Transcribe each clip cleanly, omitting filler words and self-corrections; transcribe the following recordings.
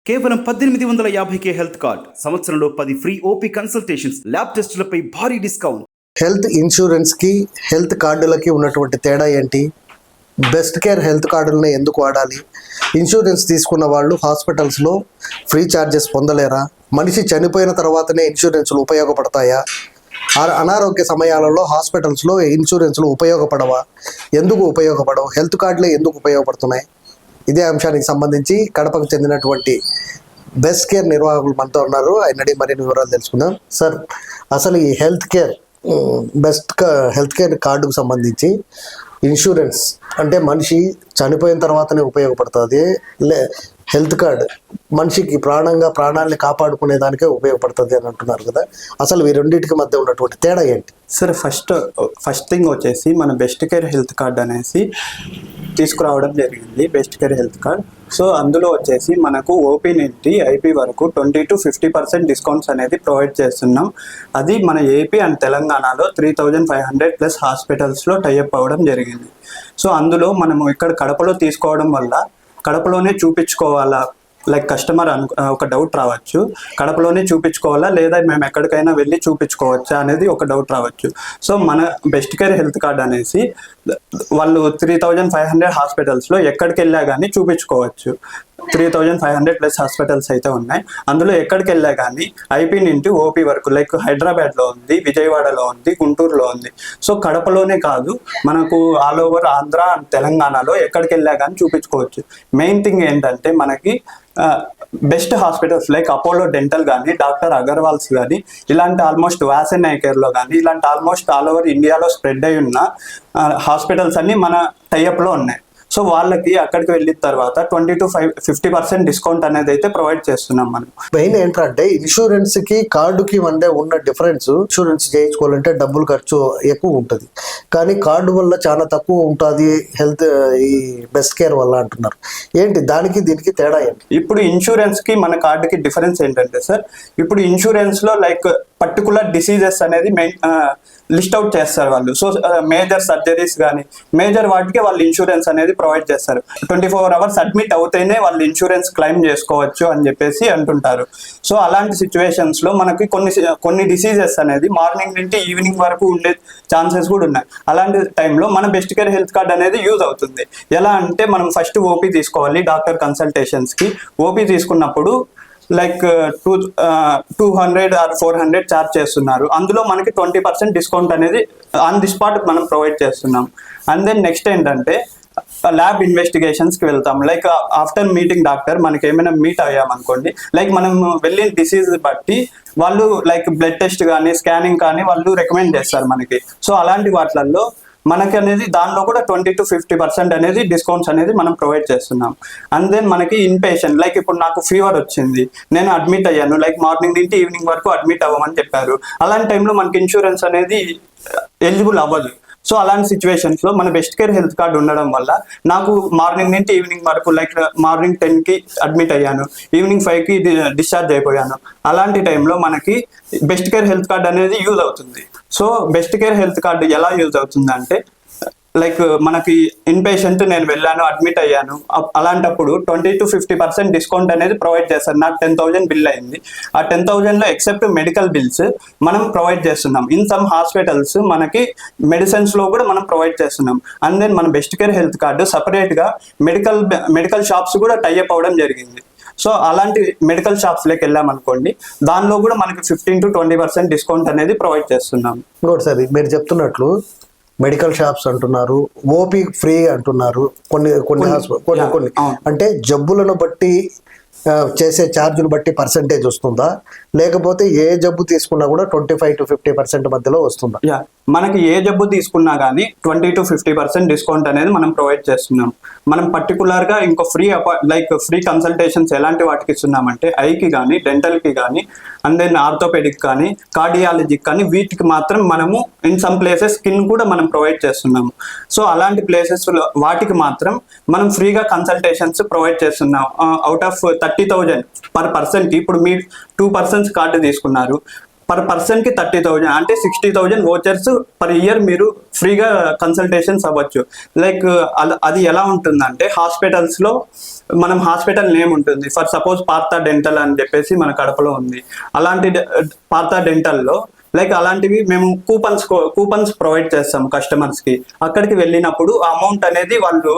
కేవలం 1850కే health card, సంవత్సరంలో 10 free OP consultations, lab టెస్టులపై భారీ డిస్కౌంట్. హెల్త్ ఇన్సూరెన్స్కి హెల్త్ కార్డులకి ఉన్నటువంటి తేడా ఏంటి? బెస్ట్ కేర్ హెల్త్ కార్డులను ఎందుకు వాడాలి? ఇన్సూరెన్స్ తీసుకున్న వాళ్ళు హాస్పిటల్స్లో ఫ్రీ ఛార్జెస్ పొందలేరా? మనిషి చనిపోయిన తర్వాతనే ఇన్సూరెన్స్లు ఉపయోగపడతాయా? అనారోగ్య సమయాలలో హాస్పిటల్స్లో ఇన్సూరెన్స్లు ఉపయోగపడవా? ఎందుకు ఉపయోగపడవు? హెల్త్ కార్డులే ఎందుకు ఉపయోగపడుతున్నాయి? ఇదే అంశానికి సంబంధించి కడపకు చెందినటువంటి బెస్ట్ కేర్ నిర్వాహకులు మనతో ఉన్నారు. ఆయనడి మరిన్ని వివరాలు తెలుసుకుందాం. సార్, అసలు ఈ హెల్త్ కేర్ హెల్త్ కేర్ కార్డుకు సంబంధించి ఇన్సూరెన్స్ అంటే మనిషి చనిపోయిన తర్వాతనే ఉపయోగపడుతుంది, హెల్త్ కార్డ్ మనిషికి ప్రాణాలని కాపాడుకునే దానికే ఉపయోగపడుతుంది అని అంటున్నారు కదా. అసలు ఈ రెండింటికి మధ్య ఉన్నటువంటి తేడా ఏంటి? సార్, ఫస్ట్ థింగ్ వచ్చేసి మన బెస్ట్ కేర్ హెల్త్ కార్డ్ అనేసి తీసుకురావడం జరిగింది. Best care health card. So అందులో వచ్చేసి మనకు ఓపీ నుండి ఐపీ వరకు 20 to 50% డిస్కౌంట్స్ అనేది ప్రొవైడ్ చేస్తున్నాం. అది మన ఏపీ అండ్ తెలంగాణలో 3500 ప్లస్ హాస్పిటల్స్లో టైఅప్ అవ్వడం జరిగింది. సో అందులో మనము ఇక్కడ కడపలో తీసుకోవడం వల్ల కడపలోనే చూపించుకోవాలా, లైక్ కస్టమర్ ఒక డౌట్ రావచ్చు, కడపలోనే చూపించుకోవాలా లేదా మేము ఎక్కడికైనా వెళ్ళి చూపించుకోవచ్చా అనేది ఒక డౌట్ రావచ్చు. సో మన బెస్ట్ కేర్ హెల్త్ కార్డ్ అనేసి వాళ్ళు 3500 హాస్పిటల్స్లో ఎక్కడికి వెళ్ళా కానీ చూపించుకోవచ్చు. 3500 ప్లస్ హాస్పిటల్స్ అయితే ఉన్నాయి. అందులో ఎక్కడికి వెళ్ళా కానీ ఐపీ నుండి ఓపీ వరకు, లైక్ హైదరాబాద్లో ఉంది, విజయవాడలో ఉంది, గుంటూరులో ఉంది. సో కడపలోనే కాదు, మనకు ఆల్ ఓవర్ ఆంధ్ర అండ్ తెలంగాణలో ఎక్కడికి వెళ్ళా కానీ చూపించుకోవచ్చు. మెయిన్ థింగ్ ఏంటంటే మనకి best hospitals like Apollo dental కానీ, డాక్టర్ అగర్వాల్స్ కానీ, ఇలాంటి ఆల్మోస్ట్ వాసన్ ఐ కేర్లో కానీ, ఇలాంటి ఆల్మోస్ట్ ఆల్ ఓవర్ ఇండియాలో స్ప్రెడ్ అయి ఉన్న హాస్పిటల్స్ అన్ని మన టైఅప్లో ఉన్నాయి. సో వాళ్ళకి అక్కడికి వెళ్ళిన తర్వాత 20 to 50% డిస్కౌంట్ అనేది అయితే ప్రొవైడ్ చేస్తున్నాం మనం. మెయిన్ ఏంటంటే ఇన్సూరెన్స్ కి కార్డుకి మధ్య ఉన్న డిఫరెన్స్, ఇన్సూరెన్స్ చేయించుకోవాలంటే డబ్బులు ఖర్చు ఎక్కువ ఉంటుంది, కానీ కార్డు వల్ల చాలా తక్కువ ఉంటుంది హెల్త్ ఈ బెస్ట్ కేర్ వల్ల అంటున్నారు. ఏంటి దానికి దీనికి తేడా ఏంటి? ఇప్పుడు ఇన్సూరెన్స్ కి మన కార్డుకి డిఫరెన్స్ ఏంటంటే సార్, ఇప్పుడు ఇన్సూరెన్స్ లో లైక్ పర్టికులర్ డిసీజెస్ అనేది లిస్ట్ అవుట్ చేస్తారు వాళ్ళు. సో మేజర్ సర్జరీస్ కానీ మేజర్ వాటికి వాళ్ళు ఇన్సూరెన్స్ అనేది ప్రొవైడ్ చేస్తారు. 24 hours అడ్మిట్ అవుతేనే వాళ్ళు ఇన్సూరెన్స్ క్లెయిమ్ చేసుకోవచ్చు అని చెప్పేసి అంటుంటారు. సో అలాంటి సిచ్యువేషన్స్ లో మనకి కొన్ని డిసీజెస్ అనేది మార్నింగ్ నుండి ఈవినింగ్ వరకు ఉండే ఛాన్సెస్ కూడా ఉన్నాయి. అలాంటి టైంలో మన బెస్ట్ కేర్ హెల్త్ కార్డ్ అనేది యూజ్ అవుతుంది. ఎలా అంటే మనం ఫస్ట్ ఓపీ తీసుకోవాలి. డాక్టర్ కన్సల్టేషన్స్ కి ఓపీ తీసుకున్నప్పుడు లైక్ 200 or 400 ఛార్జ్ చేస్తున్నారు. అందులో మనకి 20% డిస్కౌంట్ అనేది ఆన్ ది స్పాట్ మనం ప్రొవైడ్ చేస్తున్నాం. అండ్ దెన్ నెక్స్ట్ ఏంటంటే ల్యాబ్ ఇన్వెస్టిగేషన్స్కి వెళ్తాం. లైక్ ఆఫ్టర్ మీటింగ్ డాక్టర్ మనకి ఏమైనా మీట్ అయ్యామనుకోండి, లైక్ మనం వెళ్ళిన డిసీజ్ బట్టి వాళ్ళు లైక్ బ్లడ్ టెస్ట్ కానీ స్కానింగ్ కానీ వాళ్ళు రికమెండ్ చేస్తారు మనకి. సో అలాంటి వాటిల్లో మనకి అనేది దానిలో కూడా 20 to 50% అనేది డిస్కౌంట్స్ అనేది మనం ప్రొవైడ్ చేస్తున్నాం. అండ్ దెన్ మనకి ఇన్ పేషెంట్, లైక్ ఇప్పుడు నాకు ఫీవర్ వచ్చింది, నేను అడ్మిట్ అయ్యాను, లైక్ మార్నింగ్ నుండి ఈవినింగ్ వరకు అడ్మిట్ అవ్వమని చెప్పారు. అలాంటి టైంలో మనకి ఇన్సూరెన్స్ అనేది ఎలిజిబుల్ అవ్వదు. సో అలాంటి సిచ్యువేషన్స్లో మన బెస్ట్ కేర్ హెల్త్ కార్డ్ ఉండడం వల్ల నాకు మార్నింగ్ నుండి ఈవినింగ్ వరకు, లైక్ మార్నింగ్ 10కి అడ్మిట్ అయ్యాను, ఈవినింగ్ 5కి డిశ్చార్జ్ అయిపోయాను. అలాంటి టైంలో మనకి బెస్ట్ కేర్ హెల్త్ కార్డ్ అనేది యూజ్ అవుతుంది. So best care health card ఎలా యూజ్ అవుతుంది అంటే, లైక్ మనకి ఇన్ పేషెంట్ నేను వెళ్ళాను, అడ్మిట్ అయ్యాను, అలాంటప్పుడు 20 to 50% డిస్కౌంట్ అనేది ప్రొవైడ్ చేస్తారు. నాకు 10,000 బిల్ అయింది. ఆ 10,000లో ఎక్సెప్ట్ మెడికల్ బిల్స్ మనం ప్రొవైడ్ చేస్తున్నాం. ఇన్ సమ్ హాస్పిటల్స్ మనకి మెడిసిన్స్ లో కూడా మనం ప్రొవైడ్ చేస్తున్నాం. అండ్ దెన్ మన best care health card separate గా మెడికల్ షాప్స్ కూడా టైఅప్ అవ్వడం జరిగింది. సో అలాంటి మెడికల్ షాప్స్లోకి వెళ్ళామనుకోండి, దానిలో కూడా మనకి 15 to 20% డిస్కౌంట్ అనేది ప్రొవైడ్ చేస్తున్నాం. ఇంకోటి సార్, మీరు చెప్తున్నట్లు మెడికల్ షాప్స్ అంటున్నారు, ఓపీ ఫ్రీ అంటున్నారు, కొన్ని అంటే జబ్బులను బట్టి చేసే ఛార్జులు బట్టి పర్సంటేజ్ వస్తుందా, లేకపోతే ఏ జబ్బు తీసుకున్నా కూడా 25 to 50% మధ్యలో వస్తుందా? మనకి ఏ జబ్బు తీసుకున్నా కానీ 20 to 50% డిస్కౌంట్ అనేది మనం ప్రొవైడ్ చేస్తున్నాం. మనం పర్టికులర్గా ఇంకో ఫ్రీ కన్సల్టేషన్స్ ఎలాంటి వాటికి ఇస్తున్నామంటే ఐకి కానీ, డెంటల్కి కానీ, అండ్ దెన్ ఆర్థోపెడిక్ కానీ, కార్డియాలజీకి కానీ, వీటికి మాత్రం మనము ఇన్ సమ్ ప్లేసెస్ స్కిన్ కూడా మనం ప్రొవైడ్ చేస్తున్నాము. సో అలాంటి ప్లేసెస్ వాటికి మాత్రం మనం ఫ్రీగా కన్సల్టేషన్స్ ప్రొవైడ్ చేస్తున్నాం. అవుట్ ఆఫ్ 30,000 per person కి ఇప్పుడు మీరు 2 persons కార్డు తీసుకున్నారు, పర్ పర్సన్ కి 30,000 అంటే 60,000 వోచర్స్ పర్ ఇయర్ మీరు ఫ్రీగా కన్సల్టేషన్స్ అవ్వచ్చు. లైక్ అది ఎలా ఉంటుందంటే హాస్పిటల్స్ లో మనం హాస్పిటల్ నేమ్ ఉంటుంది. ఫర్ సపోజ్ పార్థా డెంటల్ అని చెప్పేసి మన కడపలో ఉంది. అలాంటి పార్థా డెంటల్లో లైక్ అలాంటివి మేము కూపన్స్ ప్రొవైడ్ చేస్తాం కస్టమర్స్ కి. అక్కడికి వెళ్ళినప్పుడు అమౌంట్ అనేది వాళ్ళు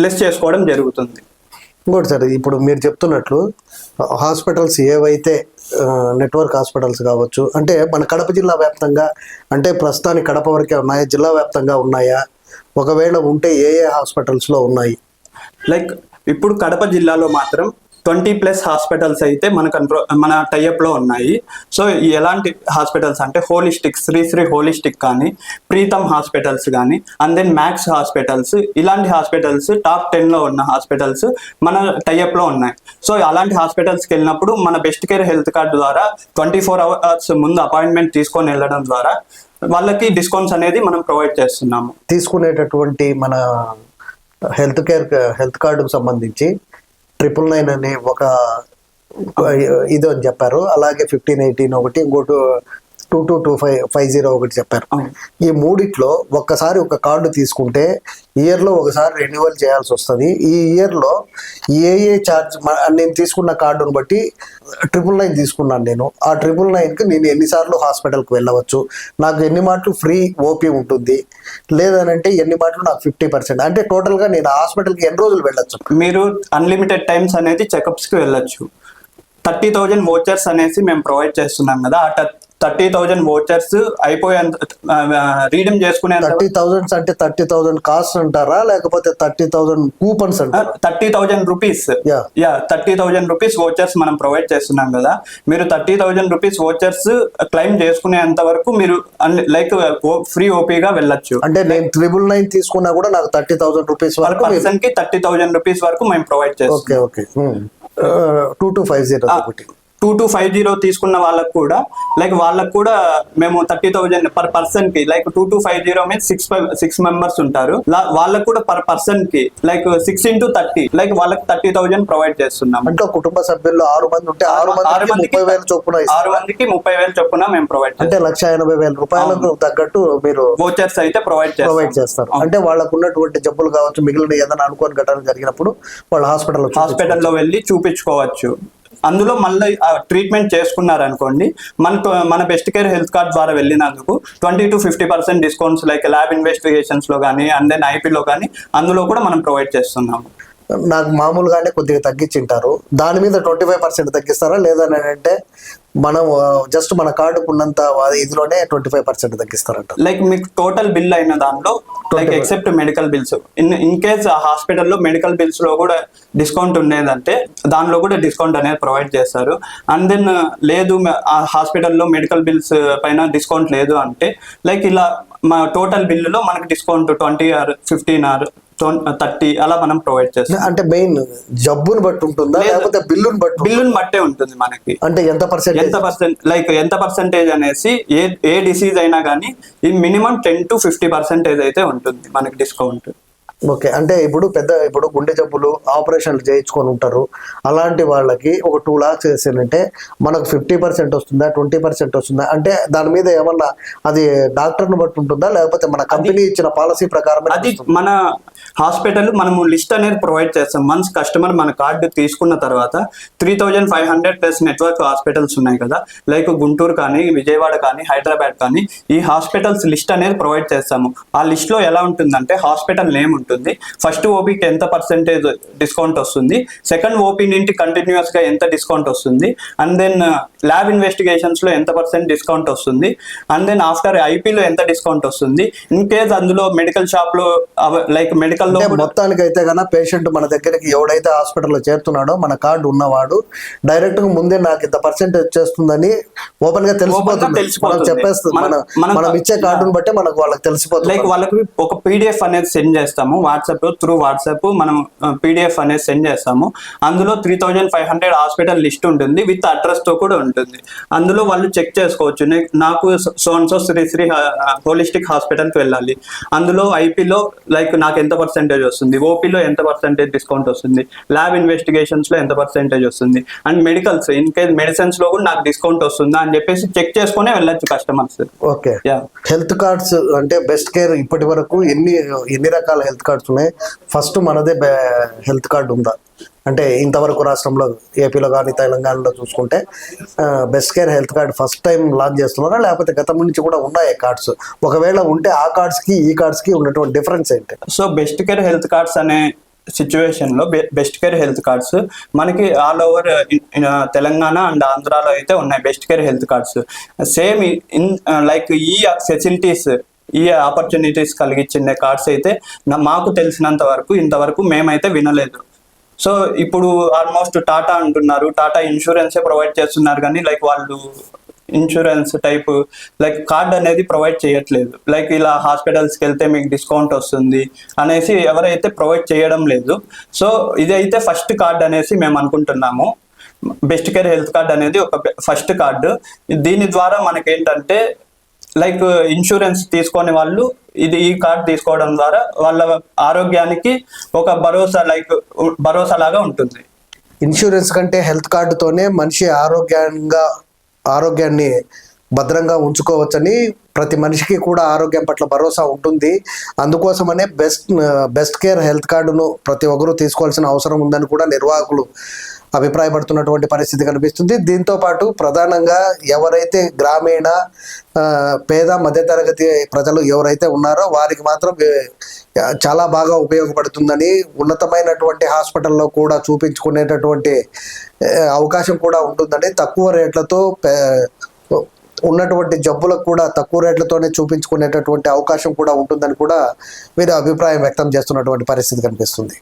లెస్ చేసుకోవడం జరుగుతుంది. ఇంకోటి సార్, ఇప్పుడు మీరు చెప్తున్నట్లు హాస్పిటల్స్ ఏవైతే నెట్వర్క్ హాస్పిటల్స్ కావచ్చు, అంటే మన కడప జిల్లా వ్యాప్తంగా, అంటే ప్రస్తుతానికి కడప వరకే ఉన్నాయా, జిల్లా వ్యాప్తంగా ఉన్నాయా, ఒకవేళ ఉంటే ఏ ఏ హాస్పిటల్స్లో ఉన్నాయి? లైక్ ఇప్పుడు కడప జిల్లాలో మాత్రం 20+ హాస్పిటల్స్ అయితే మన టైఅప్ లో ఉన్నాయి. సో ఎలాంటి హాస్పిటల్స్ అంటే హోలిస్టిక్, శ్రీశ్రీ హోలిస్టిక్ కానీ, ప్రీతం హాస్పిటల్స్ కానీ, అండ్ దెన్ మ్యాక్స్ హాస్పిటల్స్, ఇలాంటి హాస్పిటల్స్ టాప్ 10 లో ఉన్న హాస్పిటల్స్ మన టైఅప్ లో ఉన్నాయి. సో అలాంటి హాస్పిటల్స్కి వెళ్ళినప్పుడు మన బెస్ట్ కేర్ హెల్త్ కార్డ్ ద్వారా 24 hours ముందు అపాయింట్మెంట్ తీసుకొని వెళ్ళడం ద్వారా వాళ్ళకి డిస్కౌంట్స్ అనేది మనం ప్రొవైడ్ చేస్తున్నాము. తీసుకునేటటువంటి మన హెల్త్ కార్డుకు సంబంధించి 999 అనే ఒక ఇది అని చెప్పారు. అలాగే 1518 ఒకటి, ఇంకోటి 222550 ఒకటి చెప్పారు. ఈ మూడిట్లో ఒక్కసారి ఒక కార్డు తీసుకుంటే ఇయర్లో ఒకసారి రెన్యువల్ చేయాల్సి వస్తుంది. ఈ ఇయర్లో ఏ ఛార్జ్ నేను తీసుకున్న కార్డును బట్టి 999 తీసుకున్నాను నేను. ఆ 999కి నేను ఎన్నిసార్లు హాస్పిటల్కి వెళ్ళవచ్చు, నాకు ఎన్ని మాటలు ఫ్రీ ఓపీ ఉంటుంది, లేదనంటే ఎన్ని మాటలు నాకు 50%, అంటే టోటల్గా నేను హాస్పిటల్కి ఎన్ని రోజులు వెళ్ళొచ్చు? మీరు అన్లిమిటెడ్ టైమ్స్ అనేది చెకప్స్కి వెళ్ళొచ్చు. 30,000 వోచర్స్ అనేసి మేము ప్రొవైడ్ చేస్తున్నాం కదా. ఆ 30,000 వోచర్స్ అయిపోయేంత రీడీమ్ చేసుకునే 30,000 అంటే 30,000 కాస్ట్ అంటారా, లేకపోతే 30,000 కూపన్స్ అంటారా? 30,000 రూపీస్. 30,000 రూపీస్ వోచర్స్ మనం ప్రొవైడ్ చేస్తున్నాం కదా. మీరు 30,000 రూపీస్ వోచర్స్ క్లెయిమ్ చేసుకునేంత వరకు మీరు లైక్ ఫ్రీ ఓపీగా వెళ్ళొచ్చు. అంటే నేను 999 తీసుకున్నా కూడా నాకు 30,000 రూపీస్ వరకు, పర్సన్ కి 30,000 రూపీస్ వరకు మేము ప్రొవైడ్ చేస్తాం. Okay okay. 2250 ఒకటి 2250 తీసుకున్న వాళ్ళకు కూడా మేము 30,000 పర్ పర్సన్ కి, లైక్ 2250 మీన్స్ 6 మెంబర్స్ ఉంటారు. వాళ్ళకు కూడా పర్ పర్సన్ కి లైక్ 6 into 30 లైక్ వాళ్ళకి 30,000 ప్రొవైడ్ చేస్తున్నాం. అంటే కుటుంబ సభ్యుల్లో 6 మంది ఉంటే 6 మందికి 30,000 చొప్పున 6 మందికి 30,000 చొప్పున మేము ప్రొవైడ్ చేస్తాం. అంటే 1,80,000 రూపాయలకు తగ్గట్టు మీరు వోచర్స్ అయితే ప్రొవైడ్ చేస్తారు. అంటే వాళ్ళకు ఉన్నటువంటి జబ్బులు కావచ్చు, మిగిలిన ఏదైనా అనుకోని ఘటన జరిగినప్పుడు వాళ్ళు హాస్పిటల్లో వెళ్ళి చూపించుకోవచ్చు. అందులో మళ్ళీ ట్రీట్మెంట్ చేసుకున్నారనుకోండి, మన బెస్ట్ కేర్ హెల్త్ కార్డ్ ద్వారా వెళ్ళినందుకు 20 to 50% discounts like lab investigations లో కానీ, అండ్ దెన్ ఐపీలో కానీ అందులో కూడా మనం ప్రొవైడ్ చేస్తున్నాము. నాకు మామూలుగానే కొద్దిగా తగ్గించింటారు, దాని మీద 25% తగ్గిస్తారా, లేదని అంటే మనం జస్ట్ మన కార్డుకు ఉన్నంత ఇదిలోనే 25% తగ్గిస్తారంట? లైక్ మీకు టోటల్ బిల్ అయిన దాంట్లో like except medical bills, in case ఆ హాస్పిటల్లో మెడికల్ బిల్స్ లో కూడా డిస్కౌంట్ ఉండేదంటే దానిలో కూడా డిస్కౌంట్ అనేది ప్రొవైడ్ చేస్తారు. అండ్ దెన్ లేదు ఆ హాస్పిటల్లో మెడికల్ బిల్స్ పైన డిస్కౌంట్ లేదు అంటే లైక్ ఇలా మా టోటల్ బిల్లులో మనకి డిస్కౌంట్ 20 or 15 or 30 అలా మనం ప్రొవైడ్ చేస్తాం. అంటే మెయిన్ జబ్బుని బట్టి ఉంటుందా, లేకపోతే బిల్లుని బట్టే ఉంటుంది మనకి? అంటే ఎంత పర్సెంటేజ్ అనేసి ఏ డిసీజ్ అయినా కానీ ఈ మినిమం 10 to 50% అయితే ఉంటుంది మనకి డిస్కౌంట్. ఓకే. అంటే ఇప్పుడు గుండె జబ్బులు ఆపరేషన్లు చేయించుకొని ఉంటారు, అలాంటి వాళ్ళకి ఒక 2 lakhs వేసానంటే మనకు 50% వస్తుందా, 20% వస్తుందా? అంటే దాని మీద ఏమన్నా అది డాక్టర్ని బట్టి ఉంటుందా, లేకపోతే మన కంపెనీ ఇచ్చిన పాలసీ ప్రకారం? అది మన హాస్పిటల్ మనము లిస్ట్ అనేది ప్రొవైడ్ చేస్తాం. వన్స్ కస్టమర్ మన కార్డు తీసుకున్న తర్వాత 3,500+ నెట్వర్క్ హాస్పిటల్స్ ఉన్నాయి కదా, లైక్ గుంటూరు కానీ, విజయవాడ కానీ, హైదరాబాద్ కానీ, ఈ హాస్పిటల్స్ లిస్ట్ అనేది ప్రొవైడ్ చేస్తాము. ఆ లిస్ట్ లో ఎలా ఉంటుందంటే హాస్పిటల్ నేమ్ ఉంటుంది, ఫస్ట్ ఓపీకి ఎంత పర్సెంటేజ్ డిస్కౌంట్ వస్తుంది, సెకండ్ ఓపీ నుండి కంటిన్యూస్ గా ఎంత డిస్కౌంట్ వస్తుంది, అండ్ దెన్ ల్యాబ్ ఇన్వెస్టిగేషన్స్ లో ఎంత % డిస్కౌంట్ వస్తుంది, అండ్ దెన్ ఆఫ్టర్ ఐపీలో ఎంత డిస్కౌంట్ వస్తుంది. ఇన్ కేస్ అందులో మెడికల్ షాప్ లో లైక్ మెడికల్ లో మొత్తానికి అయితే కన్నా పేషెంట్ మన దగ్గరికి ఎవడైతే హాస్పిటల్లో చేరుతున్నాడో మన కార్డు ఉన్నవాడు డైరెక్ట్ గా ముందే నాకు ఇంత పర్సెంటేజ్ చేస్తుందని ఓపెన్ గా తెలిసిపోతుంది, చెప్పేస్తుంది. మనం ఇచ్చే కార్డును బట్టి వాళ్ళకి తెలిసిపోతుంది. లైక్ వాళ్ళకి ఒక PDF అనేది సెండ్ చేస్తాము. వాట్సాప్ మనం PDF అనేది సెండ్ చేస్తాము. అందులో 3500 హాస్పిటల్ లిస్ట్ ఉంటుంది, విత్ అడ్రస్ తో కూడా ఉంటుంది. అందులో వాళ్ళు చెక్ చేసుకోవచ్చు, నాకు సో శ్రీ హోలిస్టిక్ హాస్పిటల్కి వెళ్ళాలి, అందులో ఐపీలో లైక్ నాకు ఎంత పర్సెంటేజ్ వస్తుంది, ఓపీలో ఎంత పర్సెంటేజ్ డిస్కౌంట్ వస్తుంది, ల్యాబ్ ఇన్వెస్టిగేషన్స్ లో ఎంత పర్సెంటేజ్ వస్తుంది, and medicals in case medicines లో కూడా నాకు డిస్కౌంట్ వస్తుందా అని చెప్పేసి చెక్ చేసుకునే వెళ్ళొచ్చు కస్టమర్స్. ఓకే, హెల్త్ కార్డ్స్ అంటే బెస్ట్ కేర్ ఇప్పటి వరకు ఎన్ని రకాల హెల్త్ కార్డ్స్ ఉన్నాయి? ఫస్ట్ మనదే హెల్త్ కార్డు ఉందా? అంటే ఇంతవరకు రాష్ట్రంలో ఏపీలో కానీ తెలంగాణలో చూసుకుంటే best care health card first time launch చేస్తున్నారా, లేకపోతే గతం నుంచి కూడా ఉన్నాయి కార్డ్స్? ఒకవేళ ఉంటే ఆ కార్డ్స్కి ఈ కార్డ్స్కి ఉన్నటువంటి డిఫరెన్స్ ఏంటి? So best care health cards అనే సిచ్యువేషన్ లో బెస్ట్ కేర్ హెల్త్ కార్డ్స్ మనకి ఆల్ ఓవర్ తెలంగాణ అండ్ ఆంధ్రాలో అయితే ఉన్నాయి best care health cards. Same in like ఈ ఫెసిలిటీస్, ఈ ఆపర్చునిటీస్ కలిగించిన కార్డ్స్ అయితే మాకు తెలిసినంత వరకు ఇంతవరకు మేమైతే వినలేదు. సో ఇప్పుడు ఆల్మోస్ట్ టాటా అంటున్నారు, టాటా ఇన్సూరెన్సే ప్రొవైడ్ చేస్తున్నారు, కానీ లైక్ వాళ్ళు ఇన్సూరెన్స్ టైప్ లైక్ కార్డ్ అనేది ప్రొవైడ్ చేయట్లేదు. లైక్ ఇలా హాస్పిటల్స్కి వెళ్తే మీకు డిస్కౌంట్ వస్తుంది అనేసి ఎవరైతే ప్రొవైడ్ చేయడం లేదు. సో ఇదైతే ఫస్ట్ కార్డ్ అనేసి మేము అనుకుంటున్నాము. బెస్ట్ కేర్ హెల్త్ కార్డ్ అనేది ఒక ఫస్ట్ కార్డు. దీని ద్వారా మనకేంటంటే లైక్ ఇన్సూరెన్స్ తీసుకొని వాళ్ళు ఈ కార్డ్ తీసుకోవడం ద్వారా వాళ్ళ ఆరోగ్యానికి ఒక భరోసా లాగా ఉంటుంది. ఇన్సూరెన్స్ కంటే హెల్త్ కార్డుతోనే మనిషి ఆరోగ్యాన్ని భద్రంగా ఉంచుకోవచ్చని, ప్రతి మనిషికి కూడా ఆరోగ్యం పట్ల భరోసా ఉంటుంది. అందుకోసమనే బెస్ట్ కేర్ హెల్త్ కార్డును ప్రతి ఒక్కరూ తీసుకోవాల్సిన అవసరం ఉందని కూడా నిర్వాహకులు అభిప్రాయపడుతున్నటువంటి పరిస్థితి కనిపిస్తుంది. దీంతో పాటు ప్రధానంగా ఎవరైతే గ్రామీణ పేద మధ్యతరగతి ప్రజలు ఎవరైతే ఉన్నారో వారికి మాత్రం చాలా బాగా ఉపయోగపడుతుందని, ఉన్నతమైనటువంటి హాస్పిటల్లో కూడా చూపించుకునేటటువంటి అవకాశం కూడా ఉంటుందని, తక్కువ రేట్లతో ఉన్నటువంటి జబ్బులకు కూడా తక్కువ రేట్లతోనే చూపించుకునేటటువంటి అవకాశం కూడా ఉంటుందని కూడా వీరు అభిప్రాయం వ్యక్తం చేస్తున్నటువంటి పరిస్థితి కనిపిస్తుంది.